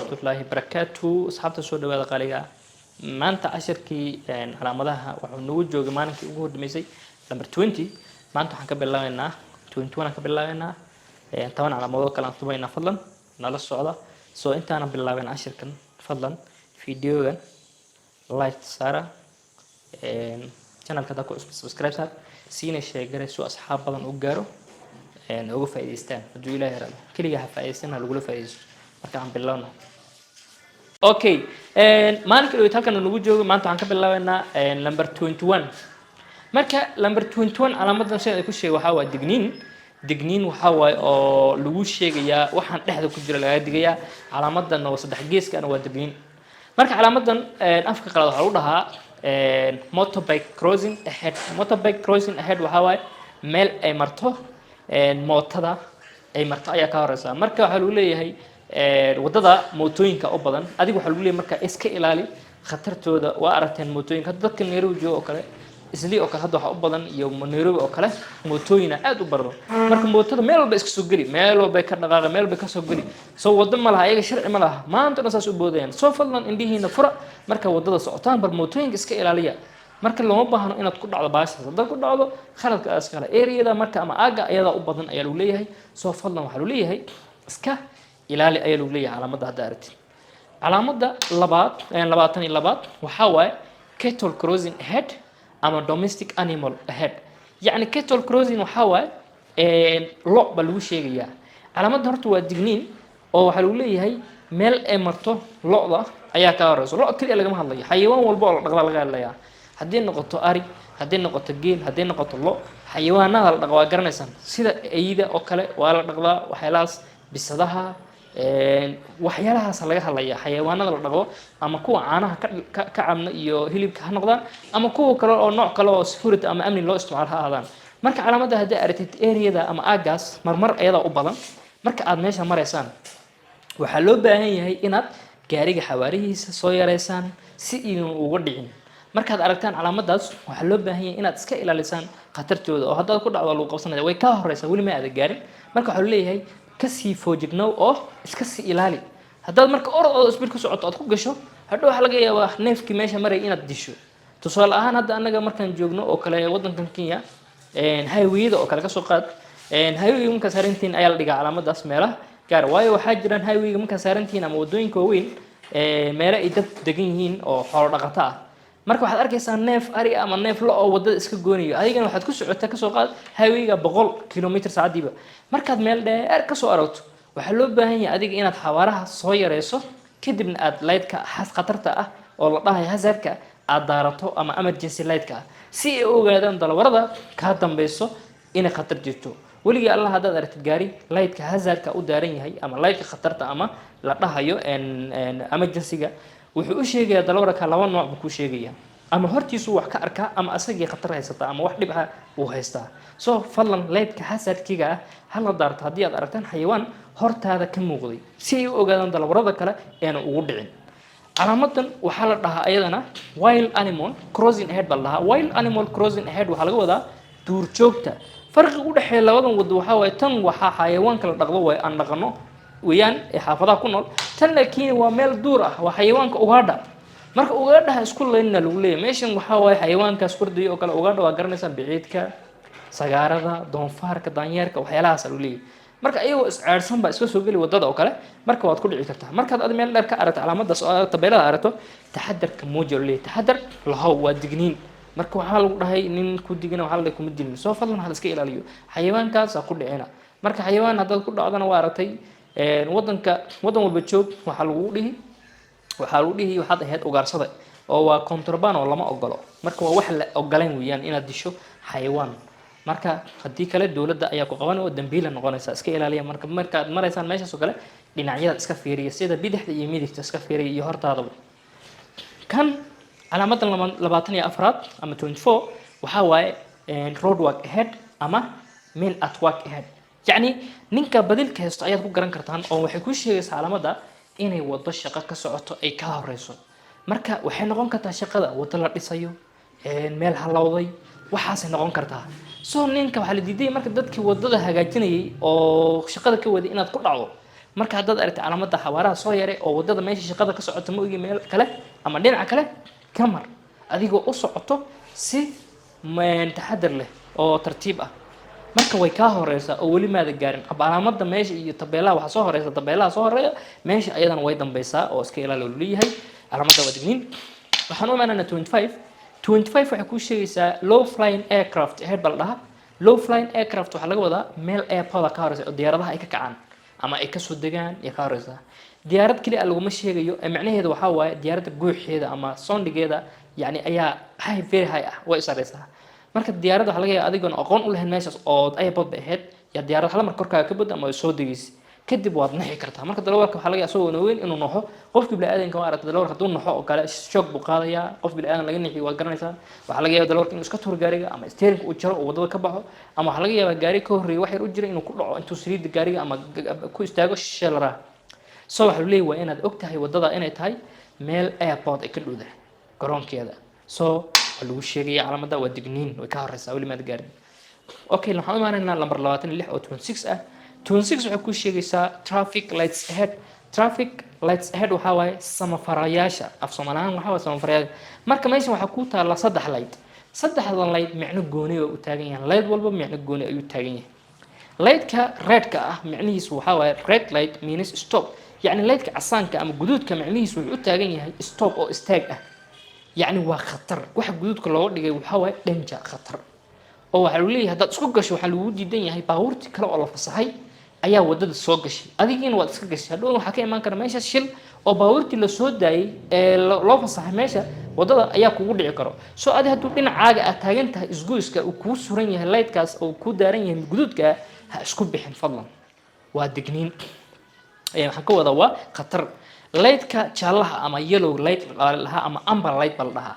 ورحمة الله وبركاته أصحاب السود وهذا قاليا ما أنت عشركي على مداها ونوجه جمانك وجود ميسي نمبر 20 ما أنت حنكب الله إنه 21 حنكب الله إنه طبعا على موضوع كلام طبعا فضلا نال الصعدة سو أنت أنا بالله إن عشر كان فضلا فيديو جن لايك سارة channel كذا كو سبسكرايب سار سين الشيء جري سو أصحاب بدن وجارو ugu faa'iideystaan haduu ilaahay rabo kaliya ha faa'iideystaan lagu faa'iideysto marka aan bilaawno okay maalinka oo halkan nagu joogo maanta waxaan ka bilaabaynaa number 21 marka number 21 calaamadan shay ay ku sheego waxa waa digniin waxa waay oo lagu sheegayaa waxaan dhexda ku jira laga digayaa calaamadan oo saddex geeskana waa digniin marka calaamadan afka qalad waxa uu dhahaa motorbike crossing ahead waxa waay meel ay marto mootada ay marto ayaa ka horeysa marka waxa lagu leeyahay wadada mootooyinka u badan adigu waxa lagu leeyahay marka iska ilaali khatartooda waa aragteen mootooyinka dadka Nairobi joogo kale isli oo kale hadda waxa u badan iyo Nairobi oo kale mootooyina aad u bardo marka mootada meel walba iska soo gali meel walba ka dhaqaaqay meel walba ka soo gali soo wada ma laha ayaga sharci ma laha maanta saas u boodayaan soo fadlan indhihiina fura marka wadada socotaan bar mootooyinka iska ilaaliya marka loo baahno inaad ku dhacdo baasha dad ku dhacdo khaladka askala area marka ama aaga ayada u badan ayaa lagu leeyahay soo fadlan waxa lagu leeyahay iska ilaali ayaa lagu leeyahay calaamada hadda aragtid calaamada labaad 22 waxa waaye cattle crossing ahead ama domestic animal ahead yani cattle crossing waxa waaye lo ba lagu sheegayaa calaamada horta waa digniin oo waxa lagu leeyahay meel ay marto lo'da ayaa ka horeyso lo kaliya laga hadlayo xayawaan walba oo la dhaqla laga hadlayaa haddii noqoto ari haddii noqoto geel haddii noqoto lo xayawaanada la dhaqo waa garanaysan sida ayda oo kale waa la dhaqdaa waxyaalahaas bisadaha waxyaalahaas laga hadlaya xayawaanada la dhaqo ama kuwa caanaha ka cabna iyo hilibka ha noqdaan ama kuwa kale oo nooc kale oo security ama amni loo isticmaalo ha aadaan marka calaamada haddii aragtid area ama aagaas marmar ayada u badan marka aad meesha mareysaan waxaa loo baahan yahay inaad gaariga xawaarihiisa soo yareysaan si inuu uga dhicin markaad aragtaan calaamadaas waxa loo baahan yahay inaad iska ilaalisaan khatartooda oo haddaad ku dhacdo lagu qabsanaya way ka horeysaa wali ma aad gaarin marka waxa leeyahay ka sii foojignow oo iska sii ilaali haddaad marka orod speed ku socoto aad ku gasho hadhow waxa laga yaabaa neefkii meesha maray inaad disho tusaale ahaan hadda anaga markaan joogno oo kale wadankan Kenya highway-da oo kale ka soo qaad highway marka saarantiin ayaa la dhigaa calaamadaas meelaha gaar waayo waxa jiraan highway marka saarantiin ama wadooyinka waaweyn meelo ay dad degan yihiin oo xoolo dhaqato ah marka waxaad arkaysaa neef ari ama neef lo oo wadada iska goonayo adigana waxaad ku socotaa ka soo qaad highway-ga 100 kilometer saacadiiba markaad meel dheer ka soo aragto waxa loo baahan yahay adiga inaad xawaaraha soo yareyso kadibna aad light-ka khatarta ah oo la dhahay hazardka aad daarato ama emergency light-ka si ay u ogaadaan dalawarada ka dambayso inay khatar jirto waliga Allah hadaad aragtid gaari light-ka hazardka u daaran yahay ama light-ka khatarta ama la dhahayo emergency-ga wuxuu u sheegayaa dalawarka laba nooc buu ku sheegayaa ama hortiisu wax ka arkaa ama asagii khatar haysata ama wax dhib ah uu haystaa soo fadlan light-ka hazardkiga hala daarto haddii aad aragtaan xayawaan hortaada ka muuqday si ay u ogaadaan dalawarada kale ee ugu dhicin calaamadan waxaa la dhahaa ayadana wild animal crossing ahead baa la dhahaa wild animal crossing ahead waxaa laga wadaa duurjoogta farqiga u dhaxeeya labadan wado waxaa waaye tan waxaa xayawaanka la dhaqdo way aan dhaqano wayaan ee xaafadaha ku nool tan laakiin waa meel duur ah waa xayawaanka ugaadha marka ugaadhaha isku leeyna lagu leeyahay meeshan waxaa waaye xayawaankaas kurdiyo oo kale ugaadha waa garanaysaa biciidka sagaarada doonfaarka daanyeerka waxyaalahaas lagu leeyahay marka ayagoo iscaarsan baa iska soo gali wadada oo kale marka waad ku dhici kartaa markaad ad meel dheer ka aragto calaamadaas oo tabeelada aragto taxadarka muujo leeyahay taxadar lahow waa digniin marka waxaa lagu dhahay nin ku digina waxa la kuma dilin soo fadlan hal iska ilaaliyo xayawaankaas ku dhicina marka xayawaan haddaad ku dhacdana waa aragtay wadan walba joog waxa lagu dhihi waxaad ahayd ugaarsada oo waa contraband oo lama ogolo marka waa wax la ogolaan weeyaan inaad disho xayawaan marka hadii kale dawladda ayaa ku qaban oo dambiil noqonaysa iska ilaaliya markaad mareysaan meeshaas oo kale dhinacyada iska fiiriya sida bidixda iyo midigta iska fiiriya iyo hortaadaba kan calaamadan 24 ama 24 waxa waaye road work ahead ama men at work ahead يعني ninka badilka haysto ayaad ku garan kartaan oo waxay ku sheegaysaa calaamada inay wado shaqo ka socoto ay ka horeyso marka waxay noqon kartaa shaqada wado la dhisayo meel halowday waxaas ay noqon kartaa soo ninka waxa la diiday marka dadkii wadada hagaajinayay oo shaqada ka waday inaad ku dhacdo marka haddaad aragtay calaamadda xawaaraha soo yaray oo wadada meesha shaqada ka socota ma ogi meel kale ama dhinaca kale ka mar adigoo u socoto si taxadar leh oo tartiib ah marka way ka horeysaa oo weli maada gaarin calaamadda meesha iyo tabeelaha waxa soo horeysa tabeelaha soo horeeya meesha ayadana way dambaysaa oo iska ilaali loo leeyahay calaamadda waa digniin waxaan u imaanaynaa 25 waxay ku sheegaysaa low flying aircraft head bal dhaha low flying aircraft waxa laga wadaa meel airport ka horeysa oo diyaaradaha ay ka kacaan ama ay ka soo degaan iyo ka horeysa diyaarad kaliya laguma sheegayo macnaheedu waxa waaye diyaaradda guuxeeda ama soundigeeda yani ayaa high very high ah way sareysaa marka diyaaradda waxa laga yaabaa adigoon aqoon u lahayn meeshaas oo airport ba ahayd ya diyaarad hal mar korkaaga ka bad ama soo degaysa kadib waad naxi kartaa marka dalawarka waxa laga yaabaa soo weyn inuu naxo qofkii bini'aadanka waa aragtay dalawar hadduu naxo oo kale shock buu qaadayaa qof bini'aadan laga naxi waa garanaysaa waxa laga yaabaa dalawarka inuu iska tuur gaariga ama steering uu jaro oo wadada ka baxo ama waxa laga yaabaa gaari ka horreeyay wax yar u jira inuu ku dhaco intuu saliidda gaariga ama ku istaago sheelaraha soo waxa leeyahay waa inaad ogtahay wadada inay tahay meel airport ay ka dhowdahay garoonkeeda soo lagu sheegay calaamadda waa digniin way ka horeysaa wali maad gaarin okay waxaan u imaanaynaa number 26 oo 26 ah 26 waxay ku sheegaysaa traffic lights ahead waxa waaye samafarayaasha af Soomaaliyan waxa waaye samafarayaasha marka meeshan waxa ku taala saddex light saddexdan light macno gooni oo u taagan yahay light walba macno gooni ayuu taagan yahay lightka redka ah macnihiisu waxa waaye red light means stop yani lightka casaanka ama guduudka macnihiisu wuxuu u taagan yahay stop oo istaag ah يعني waa khatar waxa guduudka loo dhigay waxa way danger khatar oo waxa uu leeyahay dad isku gasho waxa lagu diidan yahay baabuurti kale oo la fasaxay ayaa wadada soo gashay adigiina waad iska gashay hadhow waxa ka iman kara meesha shil oo baabuurti la soo daayay ee loo fasaxay meesha wadada ayaa kugu dhici karo soo adi haduu dhinacaaga aad taagan tahay isgoyska uu ku suran yahay lightkaas oo ku daaran yahay guduudka ha isku bixin fadlan waa digniin waxaan ka wada waa khatar lightka jaalaha ama yellow light laha ama amber light bal dhaha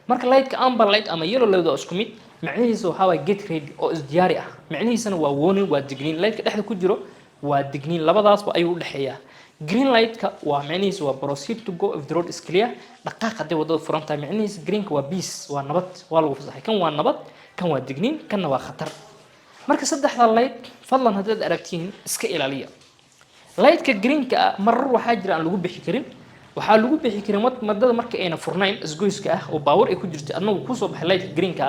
marka lightka amber light ama yellow light oo isku mid macnihiisu waxa waa get ready oo isdiyaari ah macnihiisana waa warning waa digniin lightka dhexda ku jiro waa digniin labadaasba ayuu u dhaxeeyaa green lightka waa macnihiisu waa proceed to go if the road is clear dhaqaaq hadii wadada furan tahay macnihiisu greenka waa peace waa nabad waa lagu fasaxay kan waa nabad kan waa digniin kanna waa khatar marka saddexda light fadlan hadii aragtiin iska ilaaliya lightka greenka marar waxa jira aan lagu bixi karin waxa lagu bixi karin madada marka ayna furnayn isgoyska ah oo baawur ay ku jirto adna ku soo baxay lightka greenka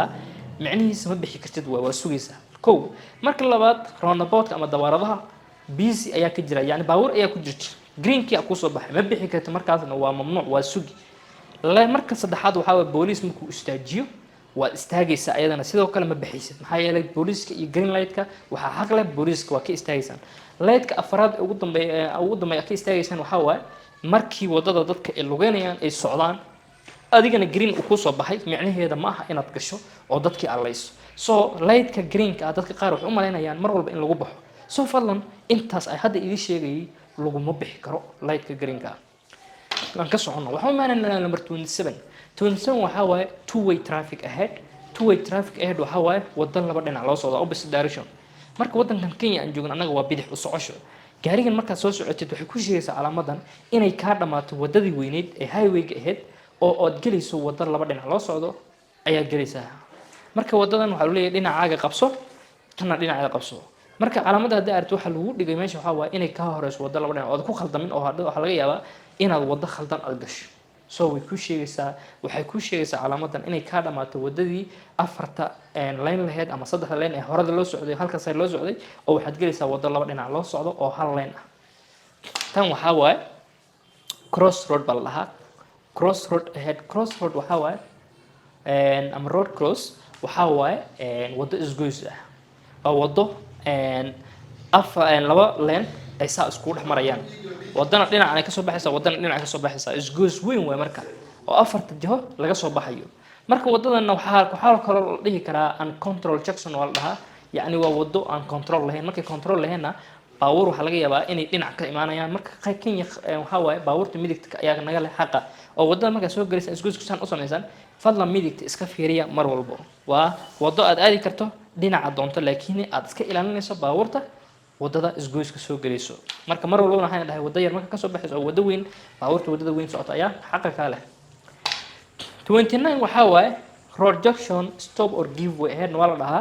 macnihiisu ma bixi kartid waa sugaysa kow marka labaad roundabout ama dawaaradaha busy ayaa ka jira yani baawur ayaa ku jirta greenka ku soo baxay ma bixi kartid markaasna waa mamnuuc waa sugi la marka saddexaad waxa waa booliis markuu istaajiyo waa istaagaysa ayadana sidoo kale ma bixaysid maxaa yeelay booliiska iyo green lightka waxa xaq leh booliiska waa ka istaagaysan lightka afraad ugu dambeeya ka istaagaysan waxa waaye markii wadada dadka ay lugeynayaan ay socdaan adigana green uu ku soo baxay macnaheedu ma aha inaad gasho oo dadkii allayso soo lightka greenka dadka qaar wax u maleynayaan mar walba in lagu baxo soo fadlan intaas ay hadda idin sheegay lagu ma bixi karo lightka greenka aan ka socono waxaan maanaynaa number 27 waxa waaye two way traffic ahead waxa waaye wadan laba dhinac loo socdo opposite direction marka wadankan Kenya aan joogno anaga waa bidix u socosho gaarigan marka soo socotid waxay ku sheegaysaa calaamadan inay ka dhamaato wadadii weyneed ee highway-ga aheyd oo aad galayso wada laba dhinac loo socdo ayaa galaysaa marka wadadan waxa uu leeyahay dhinacaaga qabso tanna dhinacaaga qabso marka calaamada hadii aad waxa lagu dhigay meesha waxa waaye inay ka horeyso wada laba dhinac oo ku khaldamin oo hadda waxa laga yaabaa inaad wada khaldan aad gasho soo waxay ku sheegaysaa calaamadan inay ka dhamaato wadadii afarta line lahayd ama saddex line ee horada loo socday halka side loo socday oo waxaad galaysaa wada laba dhinac loo socdo oo hal line ah tan waxa waaye crossroad bal laha crossroad waxa waaye ama road cross waxa waaye wado isgoys ah oo wado laba line ay saa isku dhex marayaan wadana dhinac ay ka soo baxaysa wadana dhinac ka soo baxaysa isgoys weyn way marka oo afarta jiho laga soo baxayo marka wadadan waxa kale oo dhihi karaa an control junction wala dhaha yani waa wado aan control lahayn markay control lahaynna baawur waxa laga yaabaa inay dhinac ka imaanayaan marka Kenya waxa waaye baawurta midigta ayaa naga leh xaqa oo wadada marka soo galaysa isgoysku san u sameeysan fadlan midigta iska fiiriya mar walba waa wado aad aadi karto dhinaca doonto laakiin aad iska ilaalinayso baawurta wadada isgoyska soo galayso marka mar walba waxaan dhahay wada yar marka ka soo baxayso oo wada weyn baawurta wadada weyn socota ayaa xaqa ka leh 29 waxa waaye road junction stop or give way ahead wala dhaha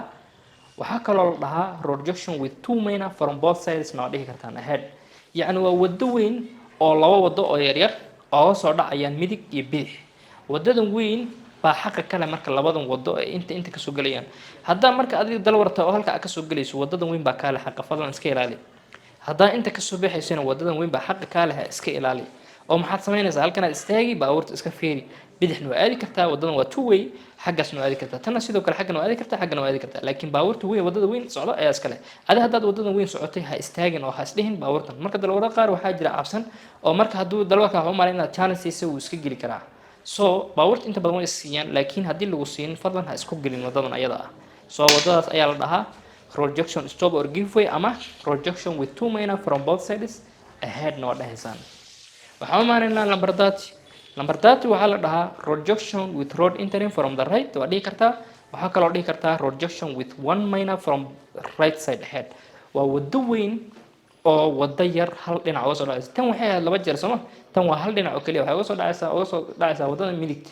waxa kale oo la dhahaa road junction with two main from both sides ma dhihi kartaan ahead يعني وودو وين oo laba wado oo yar yar oo soo dhacayaan midig iyo bidix wadadan weyn baa xaqa kale marka labadan wado ee inta ka soo galayaan haddii marka adiga dal warta oo halka ka soo galayso wadadan weyn baa kale xaqa fadlan iska ilaali haddii inta ka soo bixaysana wadadan weyn baa xaqa kale iska ilaali oo maxaad samaynaysaa halkan aad istaagi baabuurta iska fiiri bidixna waa aadi kartaa wadadan waa two way xaggaasna waa aadi kartaa tanna sidoo kale xaggana waa aadi kartaa xaggana waa aadi kartaa laakiin baabuurta weyn wadada weyn socdo ayaa iska leh adiga haddaad wadadan weyn socotay ha istaagin oo ha isdhihin baabuurtan marka dalwada qaar waxaa jira cabsan oo marka hadduu dalwarka waxu maray inaad challenge siisa wuu iska geli karaa so baabuurta inta badan way siiyaan laakiin haddii lagu siin fadlan ha isku gelin wadadan ayada ah so wadadaas ayaa la dhahaa road junction stop or give way ama road junction with two minor from both sides ahead noo dhahaysaan waxaan maaraynaa number 30 waxaa la dhahaa road junction with road entering from the right waa dhihi kartaa waxaa kaloo dhihi kartaa road junction with one minor from right side ahead waa wado weyn oo wada yar hal dhinac uga soo dhacaysa tan waxay ahayd laba jeer sooma tan waa hal dhinac oo kaliya waxay uga soo dhacaysaa wadada midigta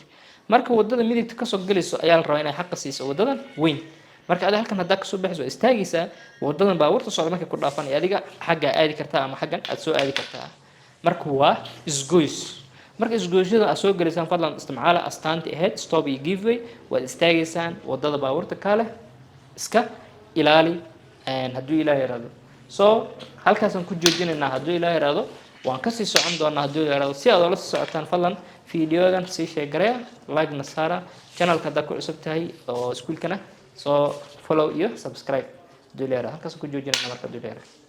marka wadada midigta ka soo galayso ayaa la rabaa inay xaq siiso wadadan weyn marka adiga halkan hadda ka soo baxayso istaagaysa wadadan baabuurta socda markay ku dhaafan adiga xagga aadi kartaa ama xaggan aad soo aadi kartaa marka waa isgoys marka isgoysyada aad soo galaysaan fadlan isticmaala astaanta ahead stop iyo give way waad istaagaysaan wadada baabuurta kale iska ilaali hadduu ilaahay yiraahdo so halkaasaan ku joojinaynaa hadduu ilaahay yiraahdo waan kasii socon doonaa hadduu ilaahay yiraahdo si aad ula socotaan fadlan fiidiyogan sii sheegareya like na saara channelka haddaad ku cusub tahay oo iskuulkana so follow iyo subscribe hadduu ilaahay yiraahdo halkaasaan ku joojinaynaa marka hadduu ilaahay yiraahdo